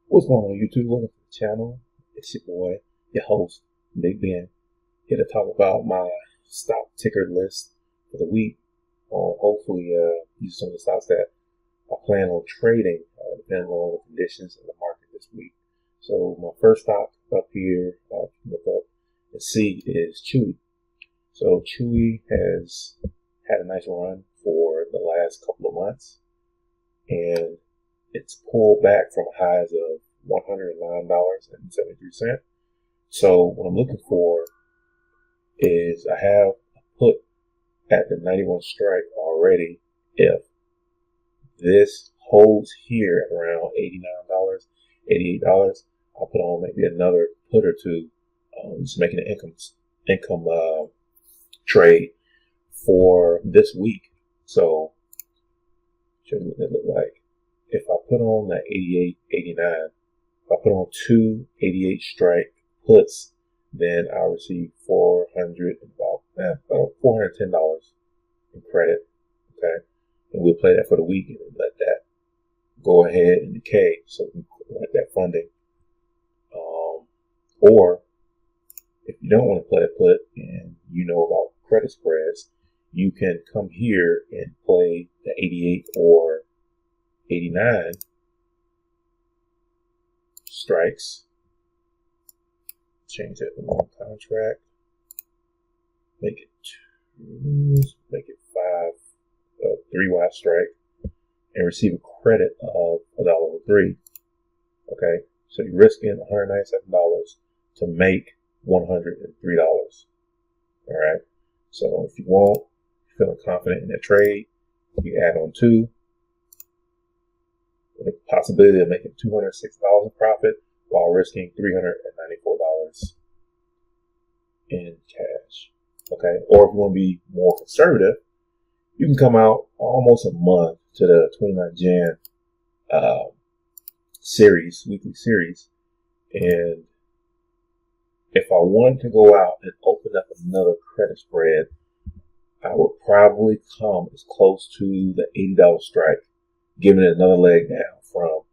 What's going on, YouTube? Welcome to the channel. It's your boy, your host, Big Ben, here to talk about my stock ticker list for the week. Hopefully, use some of the stocks that I plan on trading, depending on the conditions of the market this week. So my first stock up here, look up and see, is Chewy. So Chewy has had a nice run for the last couple of months, and it's pulled back from highs of $109.73. So what I'm looking for is, I have a put at the 91 strike already. If this holds here at around $89, $88, I'll put on maybe another put or two, just making an income trade for this week. So show you what that look like. If I put on that 88, 89, if I put on two 88 strike puts, then I'll receive $410 in credit. Okay, and we'll play that for the week and let that go ahead and decay, so we let that funding. Or if you don't want to play a put and you know about credit spreads, you can come here and play the 88 or 89 strikes. Change that to long contract. Make it 3 wide strike, and receive a credit of $1.03. Okay, so you're risking $197 to make $103. All right. So if you want, feeling confident in that trade, you add on 2. With the possibility of making $206 in profit while risking $394 in cash. Okay, or if you want to be more conservative, you can come out almost a month to the 29 Jan weekly series, and if I wanted to go out and open up another credit spread, I would probably come as close to the $80 strike, giving it another leg down from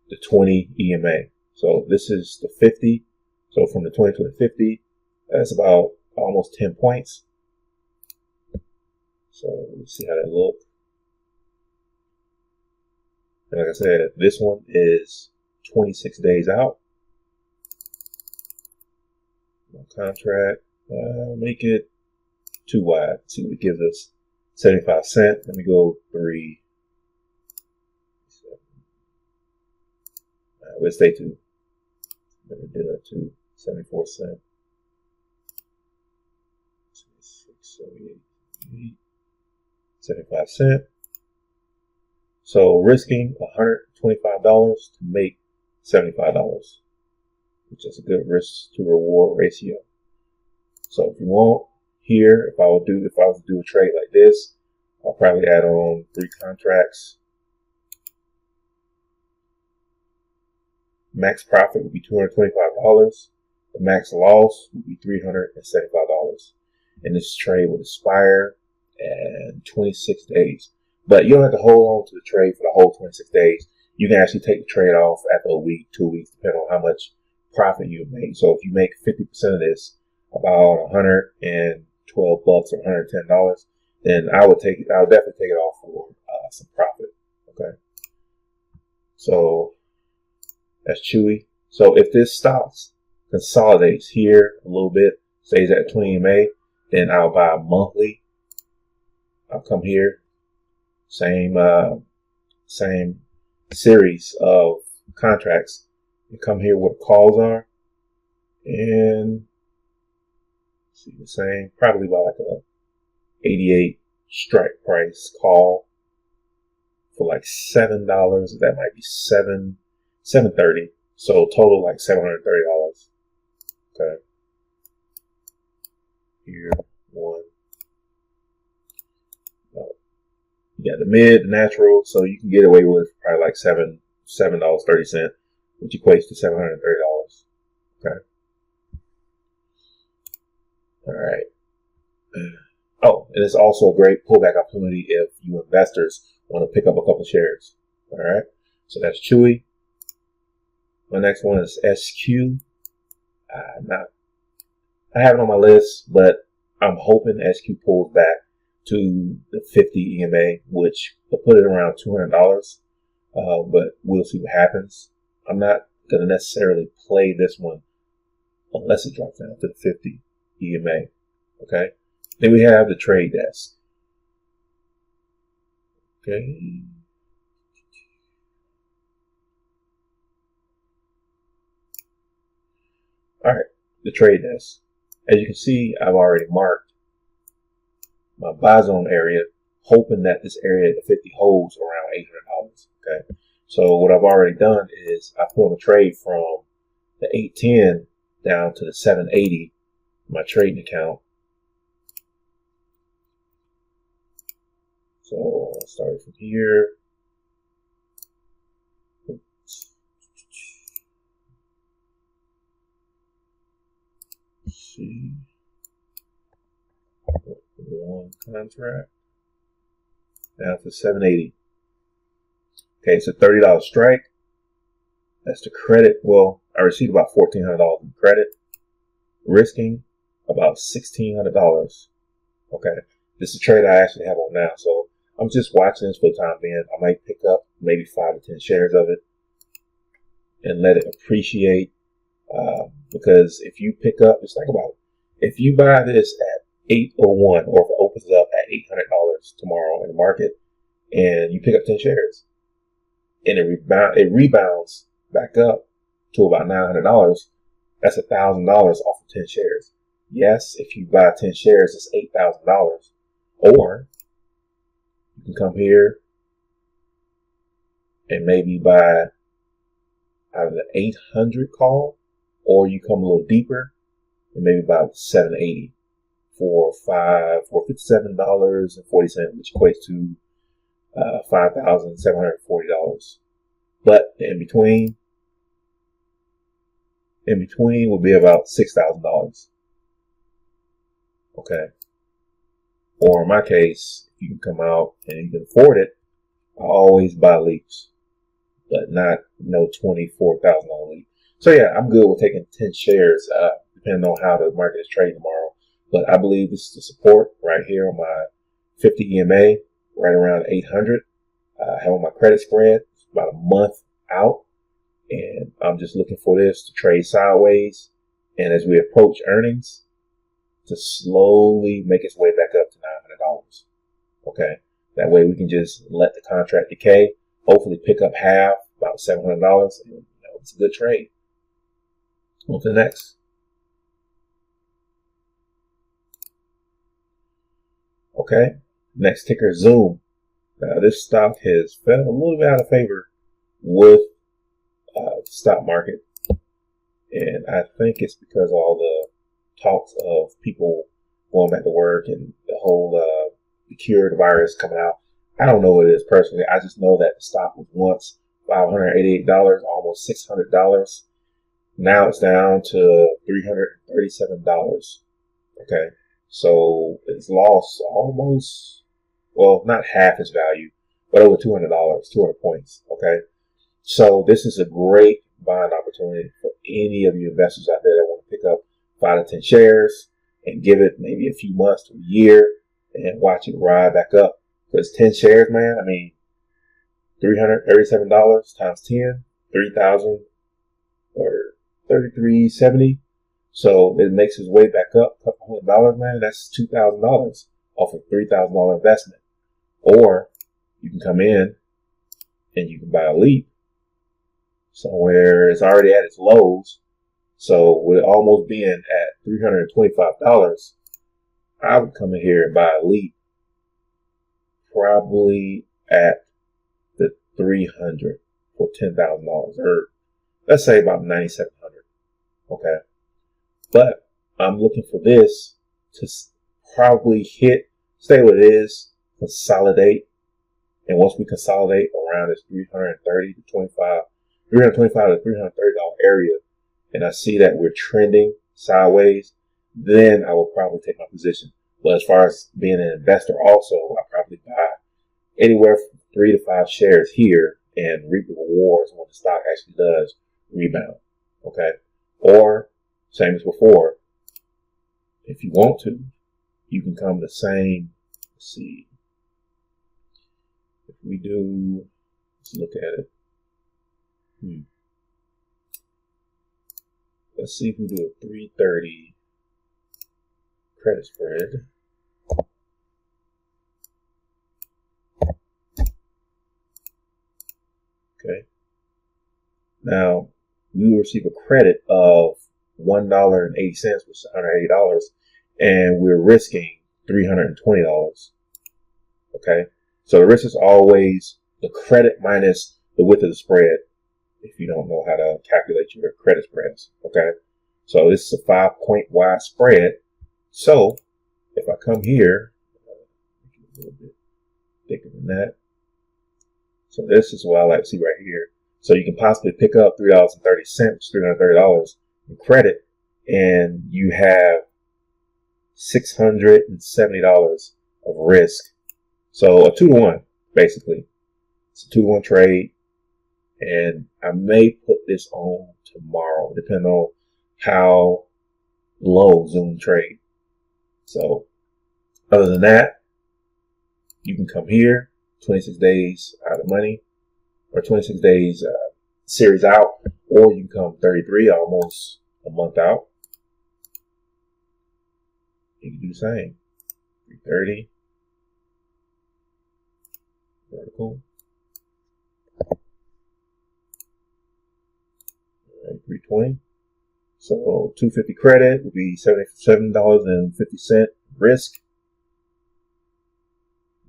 the 20 EMA. So this is the 50. So from the 20 to the 50, that's about almost 10 points. So let's see how that looks. And like I said, this one is 26 days out. No contract. Make it 2 wide. See what it gives us. 75 cents. Let me go 3. Let's stay 2. Better do that too. 74 cents. 78, 75 cents. So risking $125 to make $75, which is a good risk to reward ratio. So if you want here, if I was to do a trade like this, I'll probably add on 3 contracts. Max profit would be $225. The max loss would be $375. And this trade would expire in 26 days. But you don't have to hold on to the trade for the whole 26 days. You can actually take the trade off after a week, 2 weeks, depending on how much profit you make. So if you make 50% of this, about $112 or $110, then I would definitely take it off for some profit. Okay. So that's Chewy. So if this stops, consolidates here a little bit, stays at 20 EMA, then I'll buy monthly. I'll come here, same series of contracts, and come here where the calls are, and see the same, probably by like a 88 strike price call for like $7. That might be $730. So total like $730. Okay. Here, 1. You got the mid, the natural, so you can get away with probably like $7.30, which equates to $730. Okay. All right. Oh, and it's also a great pullback opportunity if you investors want to pick up a couple shares. All right. So that's Chewy. My next one is SQ. I have it on my list, but I'm hoping SQ pulls back to the 50 EMA, which will put it around $200. But we'll see what happens. I'm not going to necessarily play this one unless it drops down to the 50 EMA. Okay. Then we have the trade desk. Okay. All right. The trade desk. As you can see, I've already marked my buy zone area, hoping that this area at the 50 holds around $800. Okay. So what I've already done is I put on a trade from the 810 down to the 780, my trading account. So I'll start from here. Let's see. One contract down to 780. Okay, it's a $30 strike. That's the credit. Well, I received about $1,400 in credit, risking about $1,600. Okay, this is a trade I actually have on now, so I'm just watching this for the time being. I might pick up maybe 5 to 10 shares of it and let it appreciate. Because if you pick up, just think about it. If you buy this at 801, or if it opens up at $800 tomorrow in the market, and you pick up 10 shares, and it rebounds back up to about $900, that's $1,000 off of 10 shares. Yes, if you buy 10 shares, it's $8,000. Or you can come here and maybe buy out of the 800 call, or you come a little deeper and maybe buy the 780 for $57.40, which equates to $5,740. But in between will be about $6,000. Okay. Or in my case, if you can come out and you can afford it, I always buy leaps, but not no $24,000 leap. So yeah, I'm good with taking 10 shares, depending on how the market is trading tomorrow. But I believe this is the support right here on my 50 EMA, right around 800. I have on my credit spread. It's about a month out, and I'm just looking for this to trade sideways. And as we approach earnings, to slowly make its way back up to $900. Okay, that way we can just let the contract decay. Hopefully, pick up half, about $700, and it's a good trade. On to the next. Okay, next ticker, Zoom. Now, this stock has fell a little bit out of favor with the stock market, and I think it's because of all the talks of people going back to work and the whole the cure the virus coming out. I don't know what it is personally. I just know that the stock was once $588, almost $600. Now it's down to $337. Okay, so it's lost almost, well, not half its value, but over $200, 200 points. Okay, so this is a great buying opportunity for any of you investors out there that want to pick up 5 to 10 shares and give it maybe a few months to a year and watch it ride back up. Because 10 shares, man, I mean, $337 times 10, 3,000 or 33.70. So it makes its way back up a couple $100, man. That's $2,000 off a $3,000 investment. Or you can come in and you can buy a leap somewhere it's already at its lows. So with it almost being at $325, I would come in here and buy a leap probably at the 300 for $10,000, or let's say about 9,700. Okay, but I'm looking for this to probably stay what it is, consolidate, and once we consolidate around this $325 to $330 area, and I see that we're trending sideways, then I will probably take my position. But as far as being an investor, also, I probably buy anywhere from 3 to 5 shares here and reap the rewards when the stock actually does rebound. Okay. Or same as before, if you want to, you can come the same. Let's see. If we do, let's look at it. Let's see if we do a 330 credit spread. Okay. Now, we will receive a credit of $1.80, which is $180, and we're risking $320. Okay. So the risk is always the credit minus the width of the spread, if you don't know how to calculate your credit spreads. Okay. So this is a 5-point wide spread. So if I come here, make it a little bit thicker than that. So this is what I like to see right here. So you can possibly pick up $3.30, $330 in credit, and you have $670 of risk. So a 2-to-1, basically. It's a 2-to-1 trade, and I may put this on tomorrow, depending on how low Zoom trade. So other than that, you can come here, 26 days out of money, or 26 days series out, or you can come 33, almost a month out. You can do the same. 330 vertical. All right, 320. So 250 credit would be $77.50 risk.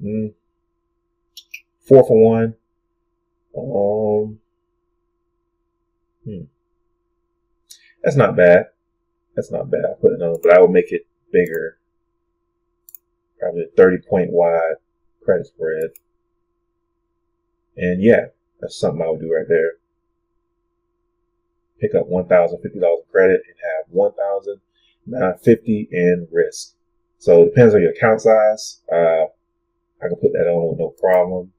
4 for 1. That's not bad. That's not bad. I put it on, but I would make it bigger. Probably a 30-point wide credit spread. And yeah, that's something I would do right there. Pick up $1,050 credit and have $1,950 in risk. So it depends on your account size. I can put that on with no problem.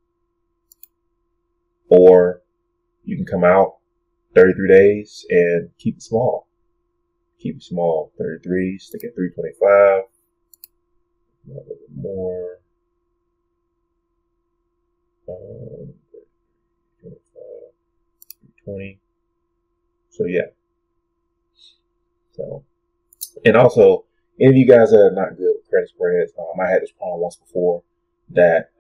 Or you can come out 33 days and keep it small. Keep it small. 33, stick at 325. A little bit more. 320. So yeah. So, and also, any of you guys that are not good with credit spreads, I had this problem once before that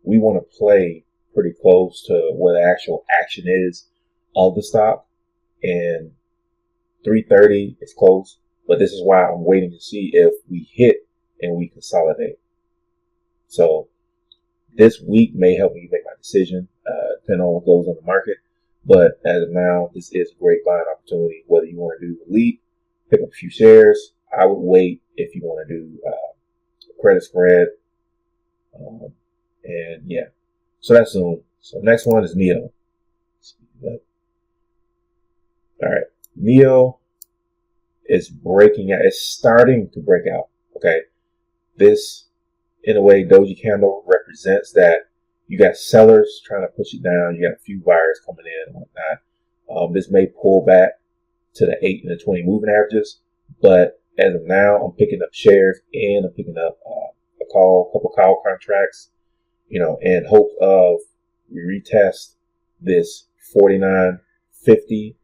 we want to play pretty close to where the actual action is of the stock, and 330 is close, but this is why I'm waiting to see if we hit and we consolidate. So this week may help me make my decision, depending on what goes on the market. But as of now, this is a great buying opportunity. Whether you want to do a leap, pick up a few shares, I would wait if you want to do a credit spread. And yeah, so that's Zoom. So next one is Neo. All right, Neo is breaking out. It's starting to break out. Okay, this, in a way, Doji candle represents that you got sellers trying to push it down. You got a few buyers coming in and whatnot. This may pull back to the 8 and the 20 moving averages, but as of now, I'm picking up shares and I'm picking up a couple call contracts, in hope of we retest this 49.50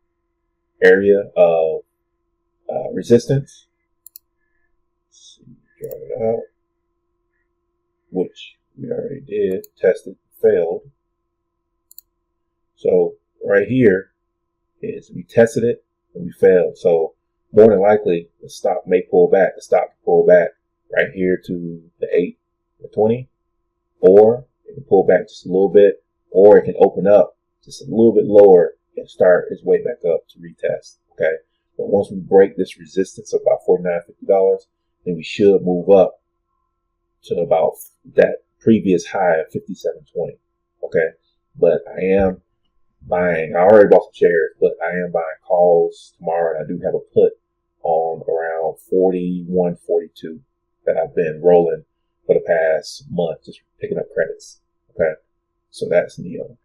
area of resistance. Let's see, draw it out, which we already did, tested, failed. So right here is we tested it and we failed. So more than likely the stock may pull back. The stock can pull back right here to the 8, the 20, or it can pull back just a little bit, or it can open up just a little bit lower and start its way back up to retest. Okay. But once we break this resistance of about $49.50, then we should move up to about that previous high of 57.20. Okay. But I am buying, I already bought some shares, but I am buying calls tomorrow, and I do have a put on around 41.42 that I've been rolling for the past month, just picking up credits. Okay. So that's Neo.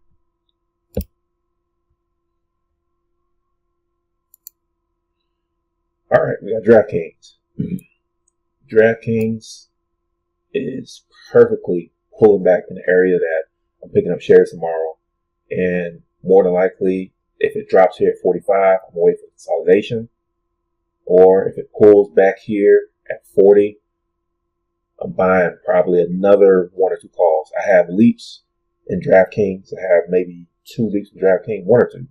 All right, we got DraftKings. DraftKings is perfectly pulling back in the area that I'm picking up shares tomorrow. And more than likely, if it drops here at 45, I'm going to wait for consolidation. Or if it pulls back here at 40, I'm buying probably another 1 or 2 calls. I have leaps in DraftKings. I have maybe 2 leaps in DraftKings, 1 or 2.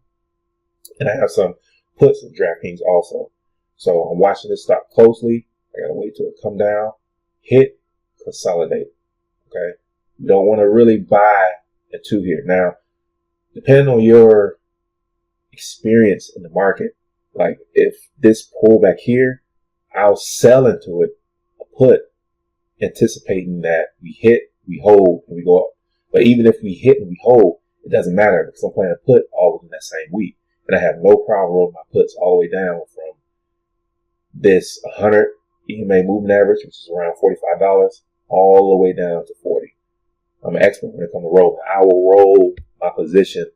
And I have some puts in DraftKings also. So I'm watching this stock closely. I got to wait till it come down, hit, consolidate. Okay. You don't want to really buy into here. Now, depending on your experience in the market, like if this pull back here, I'll sell into it, a put, anticipating that we hit, we hold, and we go up. But even if we hit and we hold, it doesn't matter because I'm playing a put all within that same week. And I have no problem rolling my puts all the way down from this 100 EMA moving average, which is around $45, all the way down to 40. I'm an expert when it comes to rolling. I will roll my position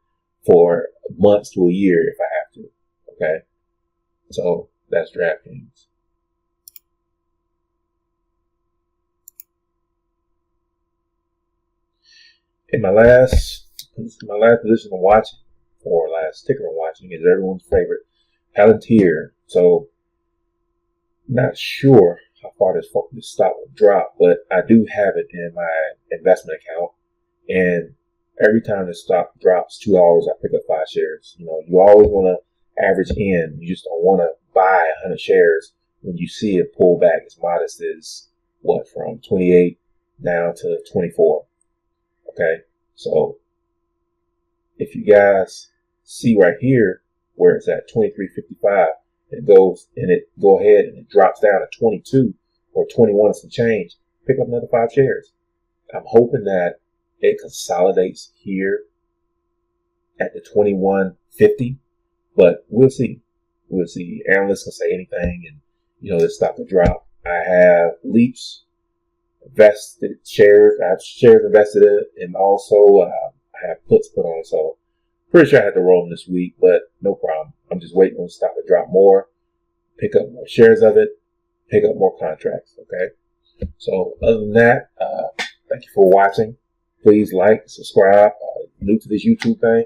for months to a year if I have to. Okay. So that's DraftKings. In my last position I'm watching, or last ticker I'm watching, is everyone's favorite, talenteer. So not sure how far this stock will drop, but I do have it in my investment account. And every time the stock drops $2, I pick up 5 shares. You know, you always want to average in. You just don't want to buy 100 shares when you see it pull back as modest as from 28 down to 24. Okay, so if you guys see right here where it's at 23.55, it goes and it go ahead and it drops down to 22 or 21 and some change, pick up another 5 shares. I'm hoping that it consolidates here at the 21.50, but we'll see. We'll see. Analysts can say anything, and you know this stock will drop. I have leaps, invested shares. I have shares invested in it, and also I have puts put on. So pretty sure I had to roll them this week, but no problem. I'm just waiting on the stock to drop more, pick up more shares of it, pick up more contracts. Okay. So other than that, thank you for watching. Please like, subscribe. New to this YouTube thing,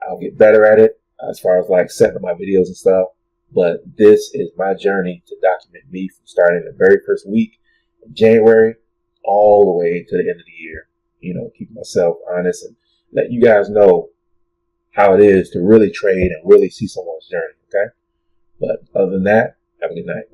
I'll get better at it as far as like setting up my videos and stuff. But this is my journey to document me from starting the very first week in January all the way to the end of the year. You know, keep myself honest and let you guys know how it is to really trade and really see someone's journey. Okay. But other than that, have a good night.